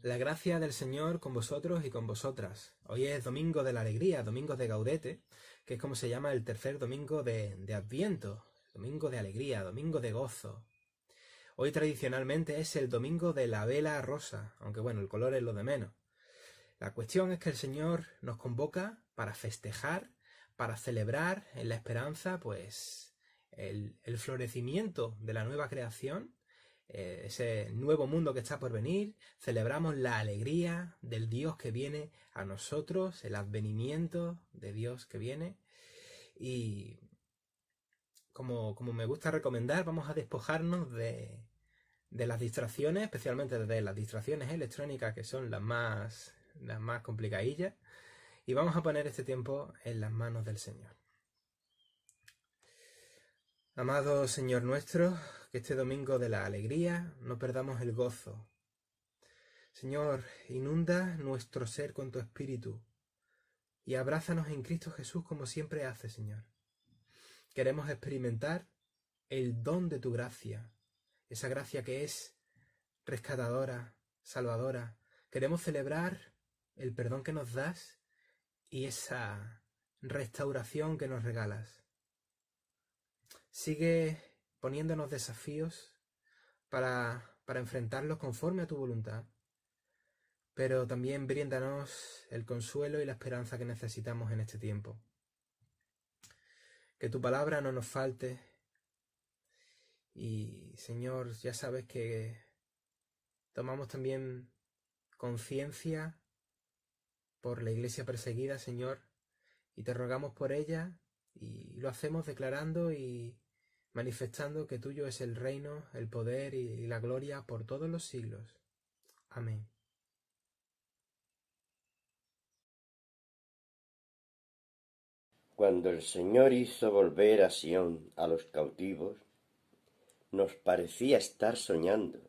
La gracia del Señor con vosotros y con vosotras. Hoy es Domingo de la Alegría, Domingo de Gaudete, que es como se llama el tercer domingo de Adviento. Domingo de alegría, domingo de gozo. Hoy tradicionalmente es el domingo de la vela rosa, aunque bueno, el color es lo de menos. La cuestión es que el Señor nos convoca para festejar, para celebrar en la esperanza, pues, el florecimiento de la nueva creación, ese nuevo mundo que está por venir. Celebramos la alegría del Dios que viene a nosotros, el advenimiento de Dios que viene. Y como me gusta recomendar, vamos a despojarnos de las distracciones, especialmente de las distracciones electrónicas, que son las más complicadillas, y vamos a poner este tiempo en las manos del Señor. Amado Señor nuestro, que este domingo de la alegría no perdamos el gozo. Señor, inunda nuestro ser con tu espíritu y abrázanos en Cristo Jesús como siempre hace, Señor. Queremos experimentar el don de tu gracia, esa gracia que es rescatadora, salvadora. Queremos celebrar el perdón que nos das y esa restauración que nos regalas. Sigue poniéndonos desafíos para enfrentarlos conforme a tu voluntad, pero también bríndanos el consuelo y la esperanza que necesitamos en este tiempo. Que tu palabra no nos falte y, Señor, ya sabes que tomamos también conciencia por la iglesia perseguida, Señor, y te rogamos por ella, y lo hacemos declarando y manifestando que tuyo es el reino, el poder y la gloria por todos los siglos. Amén. Cuando el Señor hizo volver a Sión a los cautivos, nos parecía estar soñando.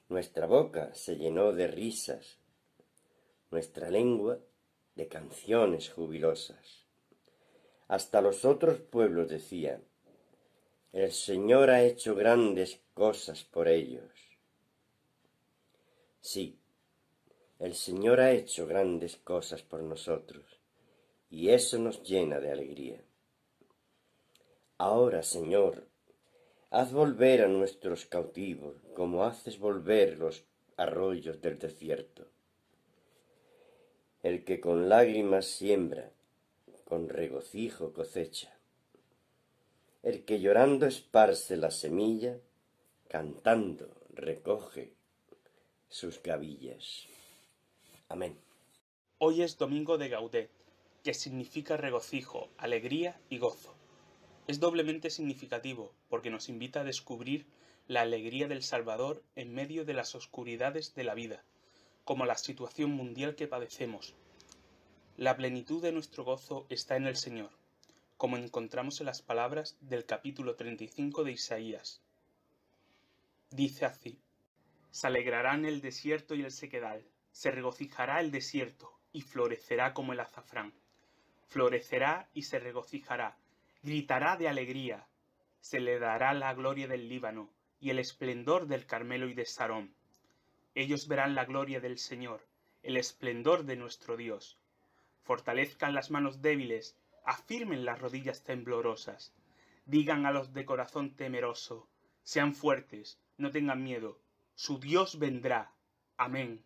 Nuestra boca se llenó de risas, nuestra lengua de canciones jubilosas. Hasta los otros pueblos decían: el Señor ha hecho grandes cosas por ellos. Sí, el Señor ha hecho grandes cosas por nosotros, y eso nos llena de alegría. Ahora, Señor, haz volver a nuestros cautivos como haces volver los arroyos del desierto. El que con lágrimas siembra, con regocijo cosecha. El que llorando esparce la semilla, cantando recoge sus gavillas. Amén. Hoy es domingo de Gaudet, que significa regocijo, alegría y gozo. Es doblemente significativo porque nos invita a descubrir la alegría del Salvador en medio de las oscuridades de la vida, como la situación mundial que padecemos. La plenitud de nuestro gozo está en el Señor, como encontramos en las palabras del capítulo 35 de Isaías. Dice así: se alegrarán el desierto y el sequedal, se regocijará el desierto y florecerá como el azafrán. Florecerá y se regocijará, gritará de alegría, se le dará la gloria del Líbano y el esplendor del Carmelo y de Sarón. Ellos verán la gloria del Señor, el esplendor de nuestro Dios. Fortalezcan las manos débiles, afirmen las rodillas temblorosas. Digan a los de corazón temeroso: sean fuertes, no tengan miedo, su Dios vendrá. Amén.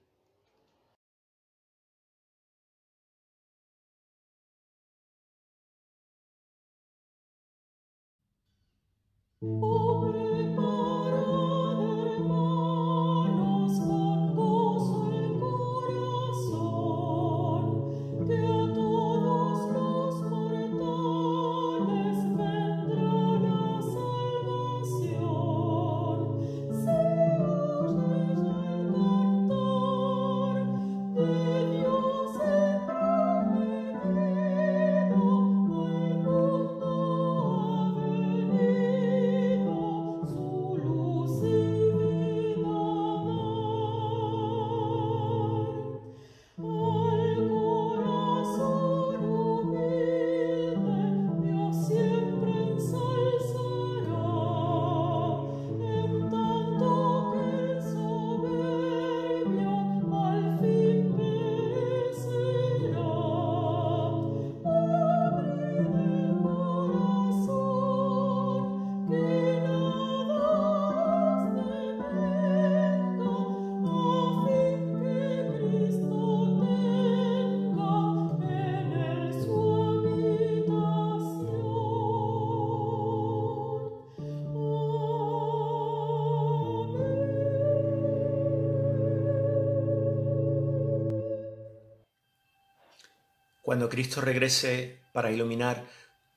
cuando Cristo regrese para iluminar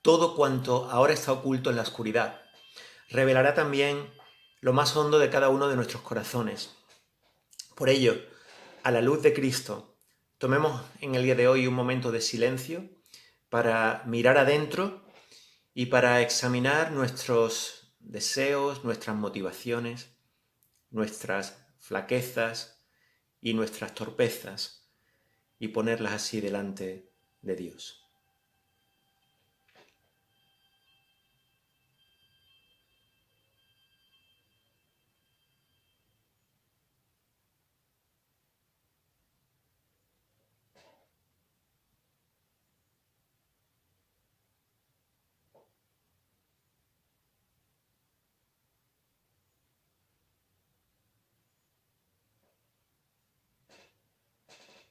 todo cuanto ahora está oculto en la oscuridad. Revelará también lo más hondo de cada uno de nuestros corazones. Por ello, a la luz de Cristo, tomemos en el día de hoy un momento de silencio para mirar adentro y para examinar nuestros deseos, nuestras motivaciones, nuestras flaquezas y nuestras torpezas y ponerlas así delante de Dios.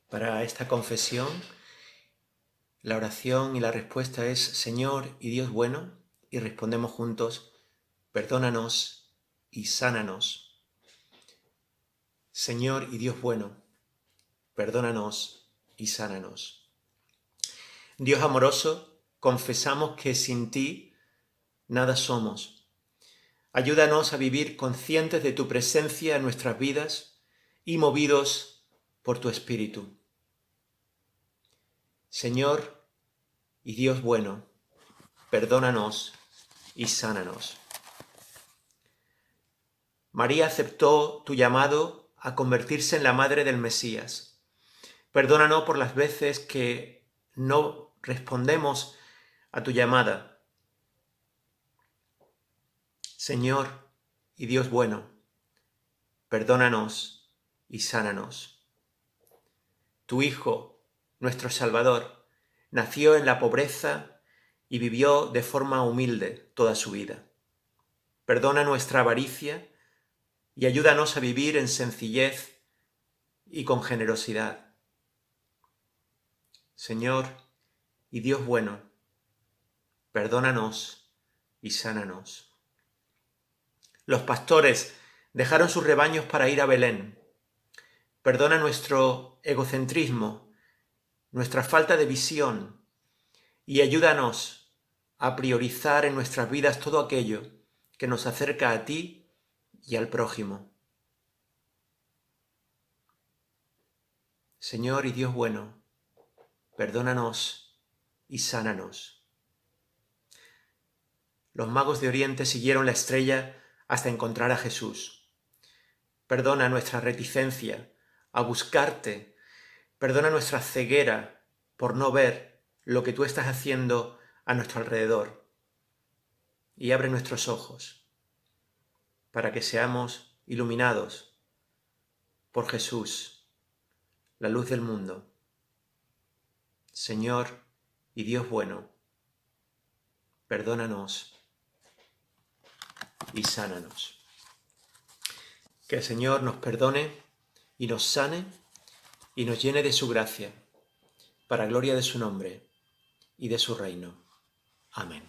Para esta confesión, la oración y la respuesta es Señor y Dios bueno, y respondemos juntos, perdónanos y sánanos. Señor y Dios bueno, perdónanos y sánanos. Dios amoroso, confesamos que sin ti nada somos. Ayúdanos a vivir conscientes de tu presencia en nuestras vidas y movidos por tu Espíritu. Señor y Dios bueno, perdónanos y sánanos. María aceptó tu llamado a convertirse en la madre del Mesías. Perdónanos por las veces que no respondemos a tu llamada. Señor y Dios bueno, perdónanos y sánanos. Tu Hijo, nuestro Salvador, nació en la pobreza y vivió de forma humilde toda su vida. Perdona nuestra avaricia y ayúdanos a vivir en sencillez y con generosidad. Señor y Dios bueno, perdónanos y sánanos. Los pastores dejaron sus rebaños para ir a Belén. Perdona nuestro egocentrismo, nuestra falta de visión y ayúdanos a priorizar en nuestras vidas todo aquello que nos acerca a ti y al prójimo. Señor y Dios bueno, perdónanos y sánanos. Los magos de Oriente siguieron la estrella hasta encontrar a Jesús. Perdona nuestra reticencia a buscarte. Perdona nuestra ceguera por no ver lo que tú estás haciendo a nuestro alrededor. Y abre nuestros ojos para que seamos iluminados por Jesús, la luz del mundo. Señor y Dios bueno, perdónanos y sánanos. Que el Señor nos perdone y nos sane y nos llene de su gracia, para gloria de su nombre y de su reino. Amén.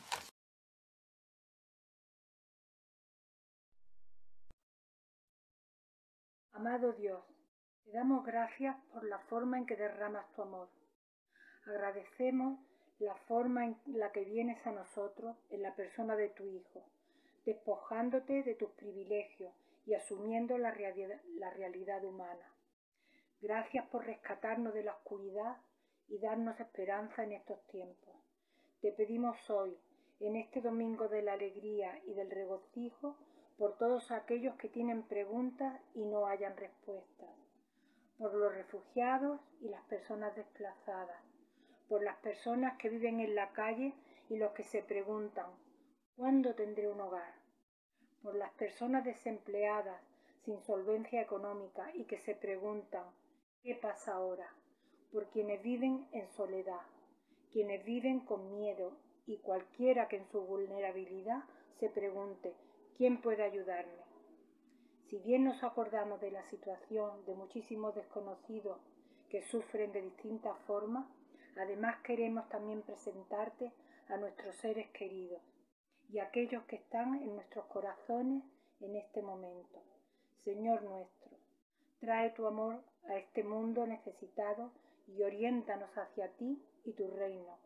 Amado Dios, te damos gracias por la forma en que derramas tu amor. Agradecemos la forma en la que vienes a nosotros en la persona de tu Hijo, despojándote de tus privilegios y asumiendo la realidad humana. Gracias por rescatarnos de la oscuridad y darnos esperanza en estos tiempos. Te pedimos hoy, en este domingo de la alegría y del regocijo, por todos aquellos que tienen preguntas y no hayan respuestas, por los refugiados y las personas desplazadas, por las personas que viven en la calle y los que se preguntan, ¿cuándo tendré un hogar? Por las personas desempleadas, sin solvencia económica y que se preguntan, ¿qué pasa ahora? Por quienes viven en soledad, quienes viven con miedo y cualquiera que en su vulnerabilidad se pregunte, ¿quién puede ayudarme? Si bien nos acordamos de la situación de muchísimos desconocidos que sufren de distintas formas, además queremos también presentarte a nuestros seres queridos y a aquellos que están en nuestros corazones en este momento. Señor nuestro, trae tu amor a este mundo necesitado y oriéntanos hacia ti y tu reino.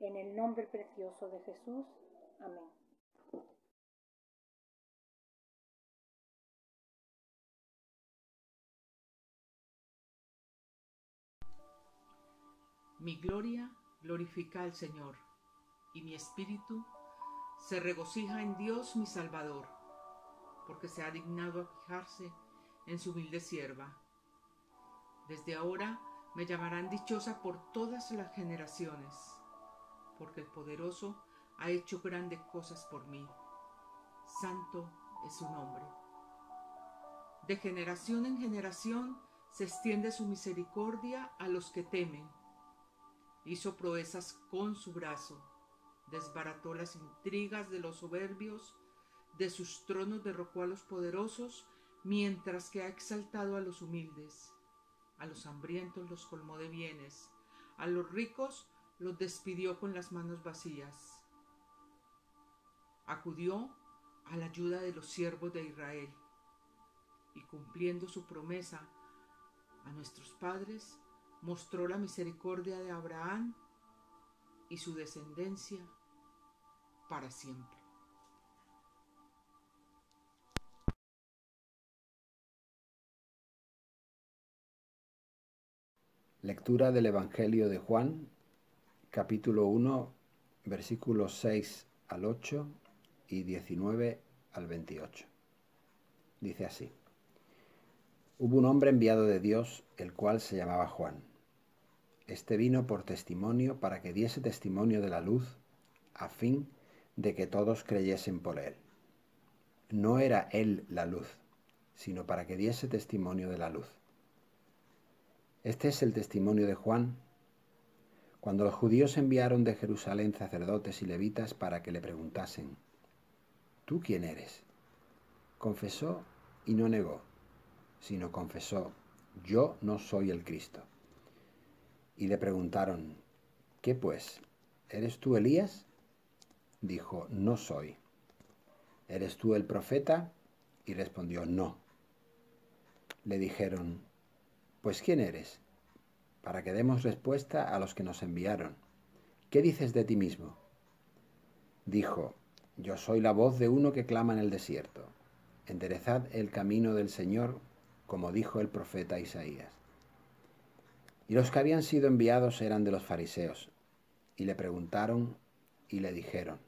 En el nombre precioso de Jesús. Amén. Mi gloria glorifica al Señor, y mi espíritu se regocija en Dios mi Salvador, porque se ha dignado a fijarse en su humilde sierva. Desde ahora me llamarán dichosa por todas las generaciones, porque el Poderoso ha hecho grandes cosas por mí. Santo es su nombre. De generación en generación se extiende su misericordia a los que temen. Hizo proezas con su brazo, desbarató las intrigas de los soberbios, de sus tronos derrocó a los poderosos, mientras que ha exaltado a los humildes. A los hambrientos los colmó de bienes, a los ricos los despidió con las manos vacías. Acudió a la ayuda de los siervos de Israel, y cumpliendo su promesa a nuestros padres, mostró la misericordia de Abraham y su descendencia para siempre. Lectura del Evangelio de Juan, capítulo 1, versículos 6 al 8 y 19 al 28. Dice así: Hubo un hombre enviado de Dios, el cual se llamaba Juan. Este vino por testimonio para que diese testimonio de la luz, a fin de que todos creyesen por él. No era él la luz, sino para que diese testimonio de la luz. Este es el testimonio de Juan. Cuando los judíos enviaron de Jerusalén sacerdotes y levitas para que le preguntasen: ¿Tú quién eres? Confesó y no negó, sino confesó: Yo no soy el Cristo. Y le preguntaron: ¿Qué pues? ¿Eres tú Elías? Dijo: No soy. ¿Eres tú el profeta? Y respondió: No. Le dijeron: Pues ¿quién eres? Para que demos respuesta a los que nos enviaron. ¿Qué dices de ti mismo? Dijo: Yo soy la voz de uno que clama en el desierto. Enderezad el camino del Señor, como dijo el profeta Isaías. Y los que habían sido enviados eran de los fariseos, y le preguntaron y le dijeron: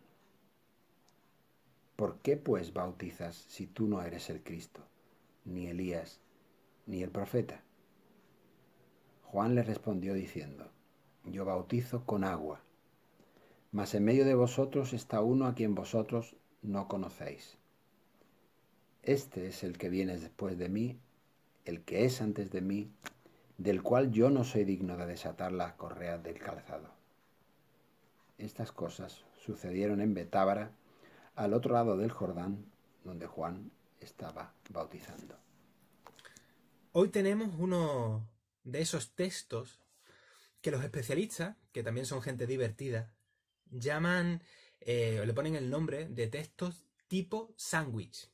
¿Por qué pues bautizas si tú no eres el Cristo, ni Elías, ni el profeta? Juan le respondió diciendo: Yo bautizo con agua, mas en medio de vosotros está uno a quien vosotros no conocéis. Este es el que viene después de mí, el que es antes de mí, del cual yo no soy digno de desatar las correas del calzado. Estas cosas sucedieron en Betábara, al otro lado del Jordán, donde Juan estaba bautizando. Hoy tenemos uno de esos textos que los especialistas, que también son gente divertida, llaman, le ponen el nombre de textos tipo sándwich.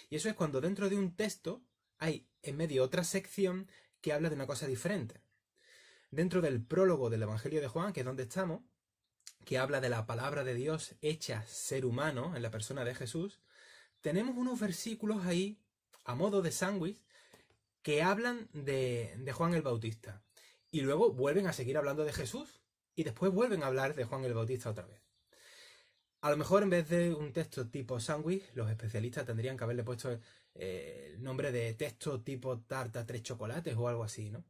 Y eso es cuando dentro de un texto hay en medio otra sección que habla de una cosa diferente. Dentro del prólogo del Evangelio de Juan, que es donde estamos, que habla de la palabra de Dios hecha ser humano en la persona de Jesús, tenemos unos versículos ahí, a modo de sándwich, que hablan de Juan el Bautista. Y luego vuelven a seguir hablando de Jesús, y después vuelven a hablar de Juan el Bautista otra vez. A lo mejor en vez de un texto tipo sándwich, los especialistas tendrían que haberle puesto el nombre de texto tipo tarta 3 chocolates o algo así, ¿no?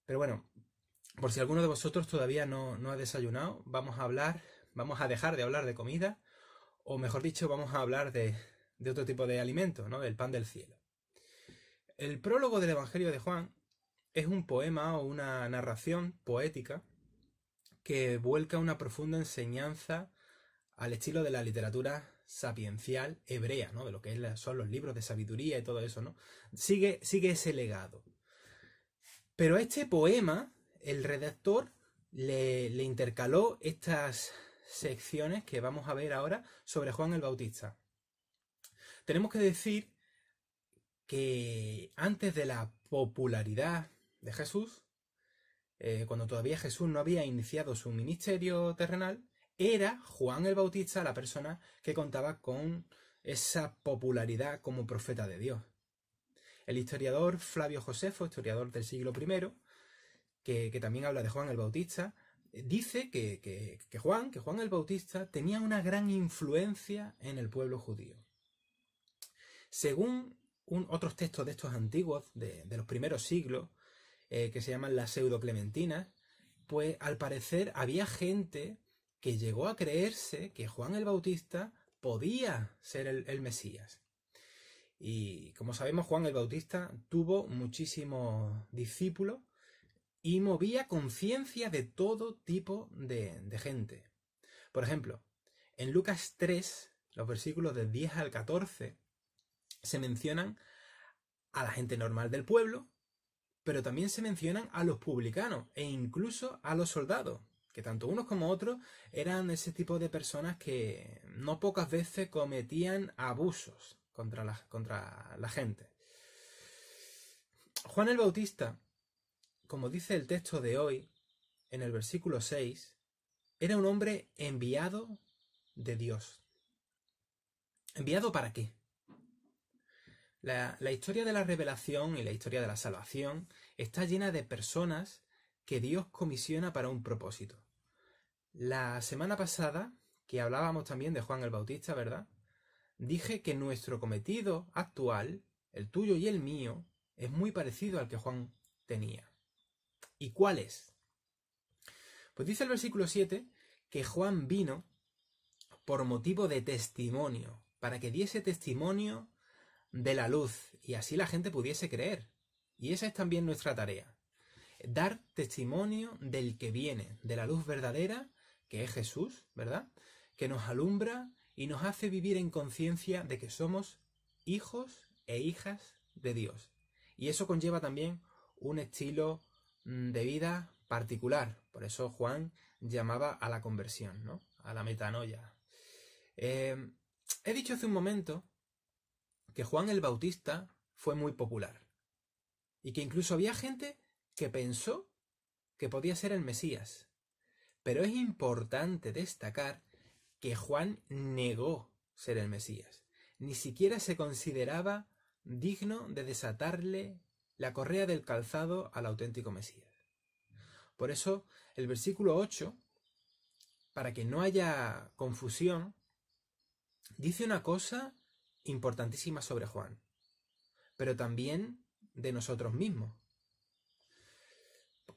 Pero bueno, por si alguno de vosotros todavía no ha desayunado, vamos a dejar de hablar de comida, o mejor dicho, vamos a hablar de otro tipo de alimento, ¿no? Del pan del cielo. El prólogo del Evangelio de Juan es un poema o una narración poética que vuelca una profunda enseñanza al estilo de la literatura sapiencial hebrea, ¿no? De lo que son los libros de sabiduría y todo eso, ¿no? Sigue ese legado. Pero a este poema, el redactor le intercaló estas secciones que vamos a ver ahora sobre Juan el Bautista. Tenemos que decir que antes de la popularidad de Jesús, cuando todavía Jesús no había iniciado su ministerio terrenal, era Juan el Bautista la persona que contaba con esa popularidad como profeta de Dios. El historiador Flavio Josefo, historiador del siglo I, que también habla de Juan el Bautista, dice que Juan el Bautista tenía una gran influencia en el pueblo judío. Según otros textos de estos antiguos, de los primeros siglos, que se llaman las pseudoclementinas, pues al parecer había gente que llegó a creerse que Juan el Bautista podía ser el Mesías. Y como sabemos, Juan el Bautista tuvo muchísimos discípulos y movía conciencia de todo tipo de gente. Por ejemplo, en Lucas 3, los versículos del 10 al 14, se mencionan a la gente normal del pueblo, pero también se mencionan a los publicanos e incluso a los soldados, que tanto unos como otros eran ese tipo de personas que no pocas veces cometían abusos contra la gente. Juan el Bautista, como dice el texto de hoy, en el versículo 6, era un hombre enviado de Dios. ¿Enviado para qué? La historia de la revelación y la historia de la salvación está llena de personas que Dios comisiona para un propósito. La semana pasada, que hablábamos también de Juan el Bautista, ¿verdad? Dije que nuestro cometido actual, el tuyo y el mío, es muy parecido al que Juan tenía. ¿Y cuál es? Pues dice el versículo 7 que Juan vino por motivo de testimonio, para que diese testimonio de la luz y así la gente pudiese creer. Y esa es también nuestra tarea. Dar testimonio del que viene, de la luz verdadera, que es Jesús, ¿verdad? Que nos alumbra y nos hace vivir en conciencia de que somos hijos e hijas de Dios. Y eso conlleva también un estilo de vida particular. Por eso Juan llamaba a la conversión, ¿no? A la metanoia. He dicho hace un momento que Juan el Bautista fue muy popular y que incluso había gente que pensó que podía ser el Mesías. Pero es importante destacar que Juan negó ser el Mesías. Ni siquiera se consideraba digno de desatarle la correa del calzado al auténtico Mesías. Por eso, el versículo 8, para que no haya confusión, dice una cosa importantísima sobre Juan, pero también de nosotros mismos.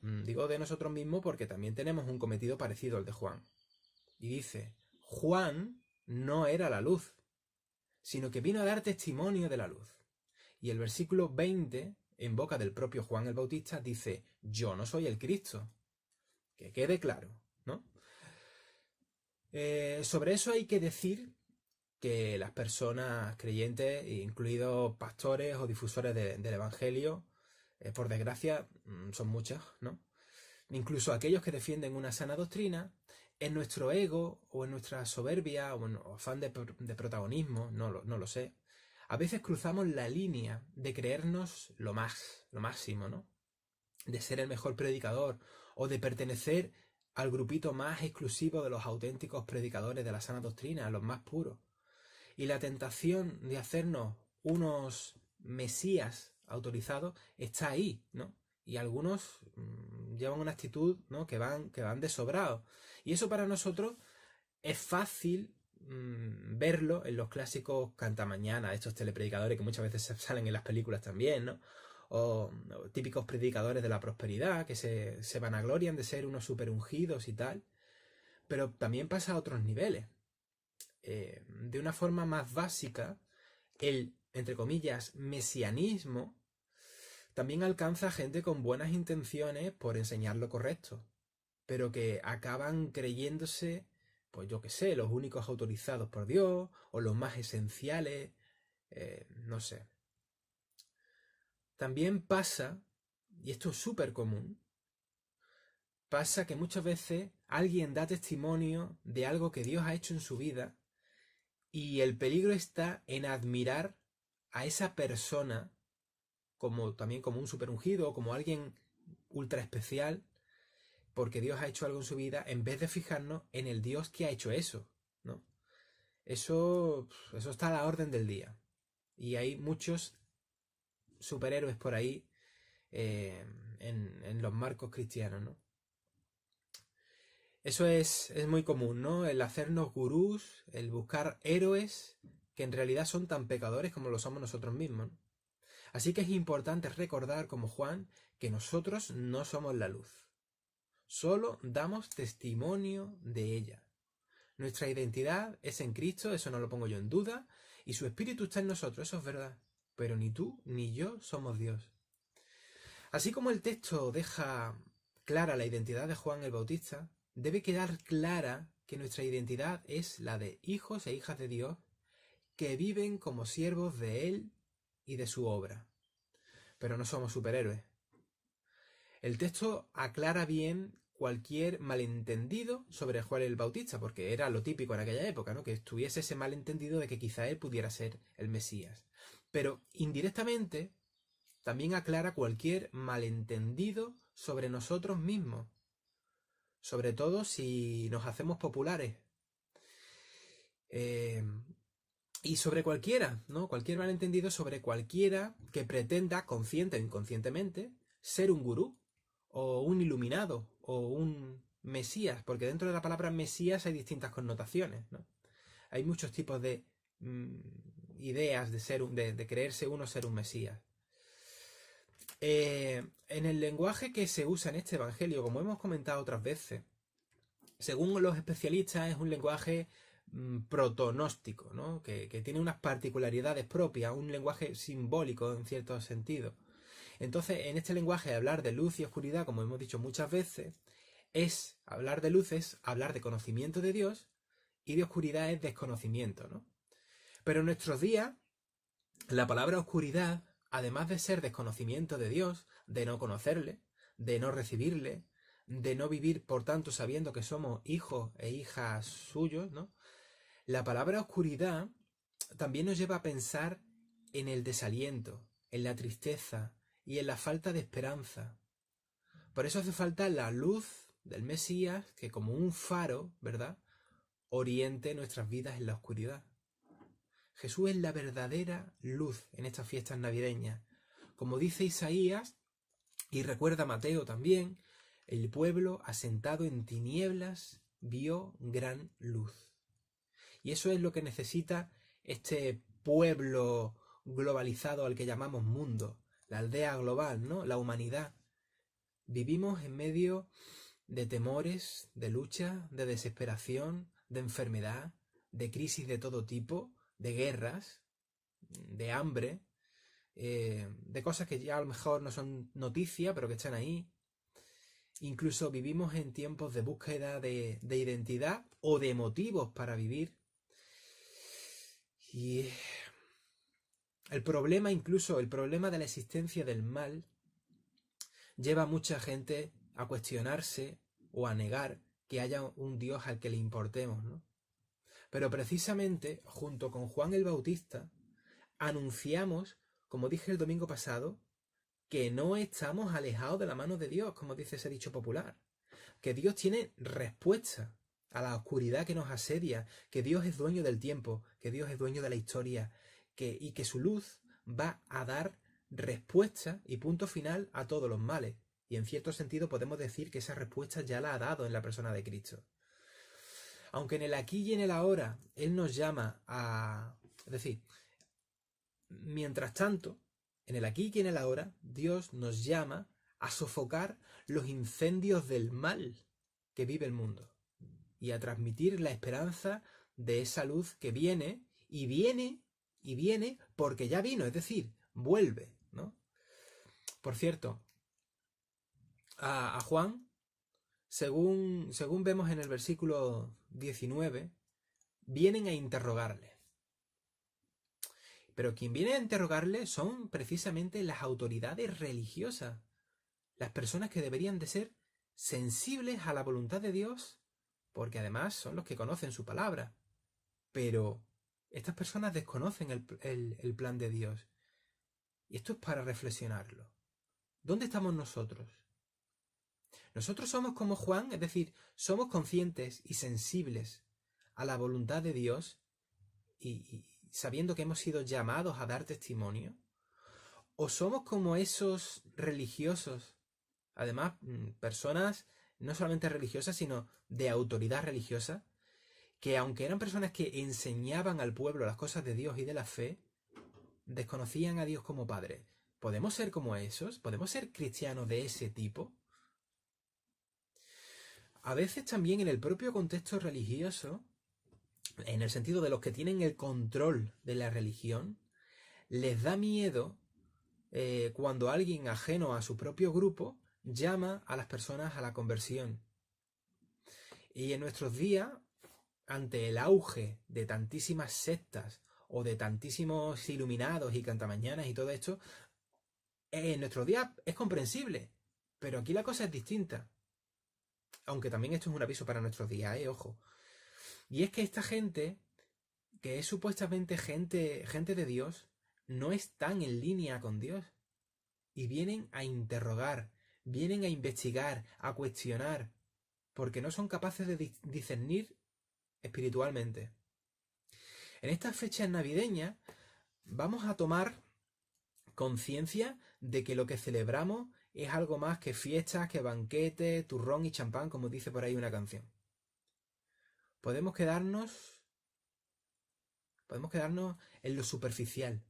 Digo de nosotros mismos porque también tenemos un cometido parecido al de Juan. Y dice, Juan no era la luz, sino que vino a dar testimonio de la luz. Y el versículo 20, en boca del propio Juan el Bautista, dice, yo no soy el Cristo. Que quede claro, ¿no? Sobre eso hay que decir que las personas creyentes, incluidos pastores o difusores del Evangelio, por desgracia, son muchas, ¿no? Incluso aquellos que defienden una sana doctrina, en nuestro ego o en nuestra soberbia o afán de protagonismo, no lo sé, a veces cruzamos la línea de creernos lo máximo, ¿no? De ser el mejor predicador o de pertenecer al grupito más exclusivo de los auténticos predicadores de la sana doctrina, los más puros. Y la tentación de hacernos unos mesías autorizados está ahí, ¿no? Y algunos llevan una actitud, ¿no? que van de sobrados. Y eso para nosotros es fácil verlo en los clásicos cantamañanas, estos telepredicadores que muchas veces salen en las películas también, ¿no? O típicos predicadores de la prosperidad que se vanaglorian de ser unos superungidos y tal. Pero también pasa a otros niveles. De una forma más básica, el, entre comillas, mesianismo también alcanza a gente con buenas intenciones por enseñar lo correcto, pero que acaban creyéndose, pues yo qué sé, los únicos autorizados por Dios o los más esenciales, no sé. También pasa, y esto es súper común, pasa que muchas veces alguien da testimonio de algo que Dios ha hecho en su vida y el peligro está en admirar a esa persona también como un superungido o como alguien ultra especial, porque Dios ha hecho algo en su vida, en vez de fijarnos en el Dios que ha hecho eso, ¿no? Eso está a la orden del día. Y hay muchos superhéroes por ahí en los marcos cristianos, ¿no? Eso es muy común, ¿no? El hacernos gurús, el buscar héroes que en realidad son tan pecadores como lo somos nosotros mismos, ¿no? Así que es importante recordar, como Juan, que nosotros no somos la luz. Solo damos testimonio de ella. Nuestra identidad es en Cristo, eso no lo pongo yo en duda, y su Espíritu está en nosotros, eso es verdad. Pero ni tú ni yo somos Dios. Así como el texto deja clara la identidad de Juan el Bautista, debe quedar clara que nuestra identidad es la de hijos e hijas de Dios que viven como siervos de Él y de su obra. Pero no somos superhéroes. El texto aclara bien cualquier malentendido sobre Juan el Bautista, porque era lo típico en aquella época, ¿no? Que estuviese ese malentendido de que quizá él pudiera ser el Mesías. Pero indirectamente también aclara cualquier malentendido sobre nosotros mismos, sobre todo si nos hacemos populares. Y sobre cualquiera, ¿no? Cualquier malentendido sobre cualquiera que pretenda, consciente o inconscientemente, ser un gurú, o un iluminado, o un mesías, porque dentro de la palabra mesías hay distintas connotaciones, ¿no? Hay muchos tipos de ideas de creerse uno ser un mesías. En el lenguaje que se usa en este evangelio, como hemos comentado otras veces, según los especialistas es un lenguaje protonóstico, ¿no? Que tiene unas particularidades propias, un lenguaje simbólico en cierto sentido. Entonces, en este lenguaje, hablar de luz y oscuridad, como hemos dicho muchas veces, hablar de luz es hablar de conocimiento de Dios, y de oscuridad es desconocimiento, ¿no? Pero en nuestros días, la palabra oscuridad, además de ser desconocimiento de Dios, de no conocerle, de no recibirle, de no vivir, por tanto, sabiendo que somos hijos e hijas suyos, ¿no? La palabra oscuridad también nos lleva a pensar en el desaliento, en la tristeza y en la falta de esperanza. Por eso hace falta la luz del Mesías que, como un faro, ¿verdad?, oriente nuestras vidas en la oscuridad. Jesús es la verdadera luz en estas fiestas navideñas. Como dice Isaías, y recuerda Mateo también, el pueblo asentado en tinieblas vio gran luz. Y eso es lo que necesita este pueblo globalizado al que llamamos mundo, la aldea global, ¿no? La humanidad. Vivimos en medio de temores, de lucha, de desesperación, de enfermedad, de crisis de todo tipo, de guerras, de hambre, de cosas que ya a lo mejor no son noticia, pero que están ahí. Incluso vivimos en tiempos de búsqueda de identidad o de motivos para vivir. Y el problema de la existencia del mal lleva a mucha gente a cuestionarse o a negar que haya un Dios al que le importemos, ¿no? Pero precisamente, junto con Juan el Bautista, anunciamos, como dije el domingo pasado, que no estamos alejados de la mano de Dios, como dice ese dicho popular. Que Dios tiene respuesta a la oscuridad que nos asedia, que Dios es dueño del tiempo, que Dios es dueño de la historia, y que su luz va a dar respuesta y punto final a todos los males. Y en cierto sentido podemos decir que esa respuesta ya la ha dado en la persona de Cristo. Aunque en el aquí y en el ahora Él nos llama a... Es decir, mientras tanto, en el aquí y en el ahora, Dios nos llama a sofocar los incendios del mal que vive el mundo y a transmitir la esperanza de esa luz que viene y viene y viene porque ya vino, es decir, vuelve, ¿no? Por cierto, a Juan, según vemos en el versículo 19, vienen a interrogarle. Pero quien viene a interrogarle son precisamente las autoridades religiosas, las personas que deberían de ser sensibles a la voluntad de Dios, porque además son los que conocen su palabra. Pero estas personas desconocen el plan de Dios. Y esto es para reflexionarlo. ¿Dónde estamos nosotros? Nosotros somos como Juan, es decir, somos conscientes y sensibles a la voluntad de Dios y sabiendo que hemos sido llamados a dar testimonio. ¿O somos como esos religiosos, además personas no solamente religiosas, sino de autoridad religiosa, que aunque eran personas que enseñaban al pueblo las cosas de Dios y de la fe, desconocían a Dios como Padre? ¿Podemos ser como esos? ¿Podemos ser cristianos de ese tipo? A veces también en el propio contexto religioso, en el sentido de los que tienen el control de la religión, les da miedo cuando alguien ajeno a su propio grupo llama a las personas a la conversión. Y en nuestros días, ante el auge de tantísimas sectas o de tantísimos iluminados y cantamañanas y todo esto, en nuestros días es comprensible, pero aquí la cosa es distinta. Aunque también esto es un aviso para nuestros días, ojo. Y es que esta gente, que es supuestamente gente de Dios, no están en línea con Dios. Y vienen a interrogar, vienen a investigar, a cuestionar, porque no son capaces de discernir espiritualmente. En estas fechas navideñas vamos a tomar conciencia de que lo que celebramos es algo más que fiestas, que banquetes, turrón y champán, como dice por ahí una canción. Podemos quedarnos en lo superficial,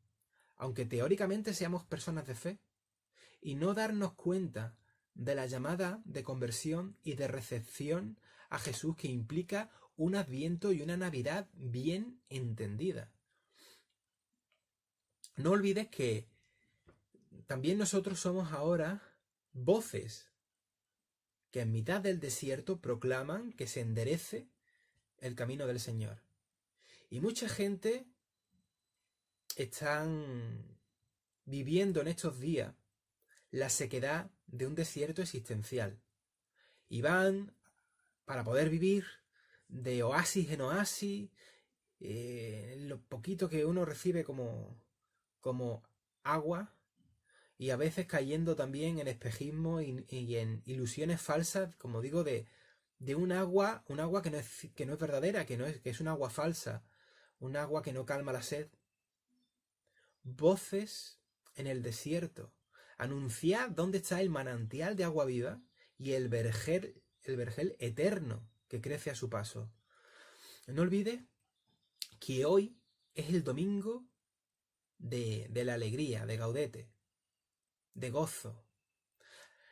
aunque teóricamente seamos personas de fe, y no darnos cuenta de la llamada de conversión y de recepción a Jesús que implica un Adviento y una Navidad bien entendida. No olvides que también nosotros somos ahora voces que en mitad del desierto proclaman que se enderece el camino del Señor. Y mucha gente están viviendo en estos días la sequedad de un desierto existencial. Y van, para poder vivir, de oasis en oasis, lo poquito que uno recibe como agua, y a veces cayendo también en espejismo y en ilusiones falsas, como digo, de un agua que no es verdadera, que es un agua falsa, un agua que no calma la sed. Voces en el desierto. Anunciad dónde está el manantial de agua viva y el vergel eterno que crece a su paso. No olvides que hoy es el domingo de la alegría, de gaudete, de gozo.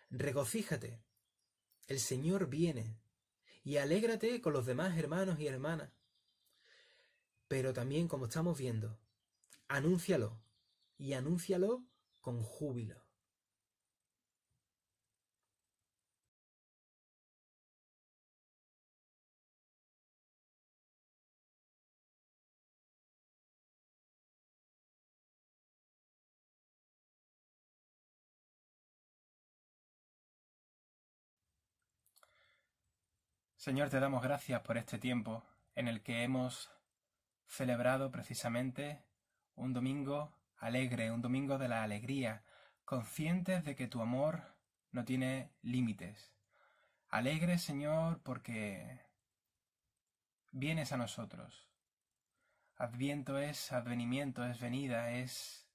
Regocíjate, el Señor viene, y alégrate con los demás hermanos y hermanas. Pero también, como estamos viendo, anúncialo, y anúncialo con júbilo. Señor, te damos gracias por este tiempo en el que hemos celebrado precisamente un domingo alegre, un domingo de la alegría, conscientes de que tu amor no tiene límites. Alegres, Señor, porque vienes a nosotros. Adviento es advenimiento, es venida, es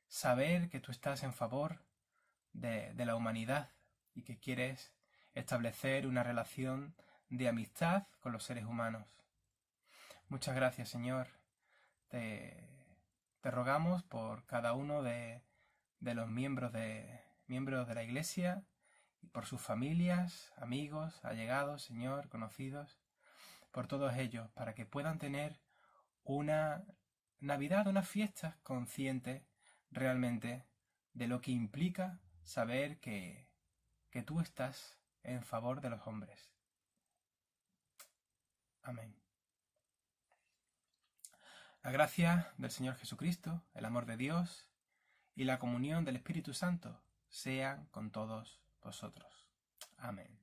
saber que tú estás en favor de la humanidad y que quieres establecer una relación de amistad con los seres humanos. Muchas gracias, Señor. Te rogamos por cada uno de los miembros de la Iglesia y por sus familias, amigos, allegados, Señor, conocidos, por todos ellos, para que puedan tener una Navidad, unas fiestas conscientes realmente de lo que implica saber que tú estás en favor de los hombres. Amén. La gracia del Señor Jesucristo, el amor de Dios y la comunión del Espíritu Santo sean con todos vosotros. Amén.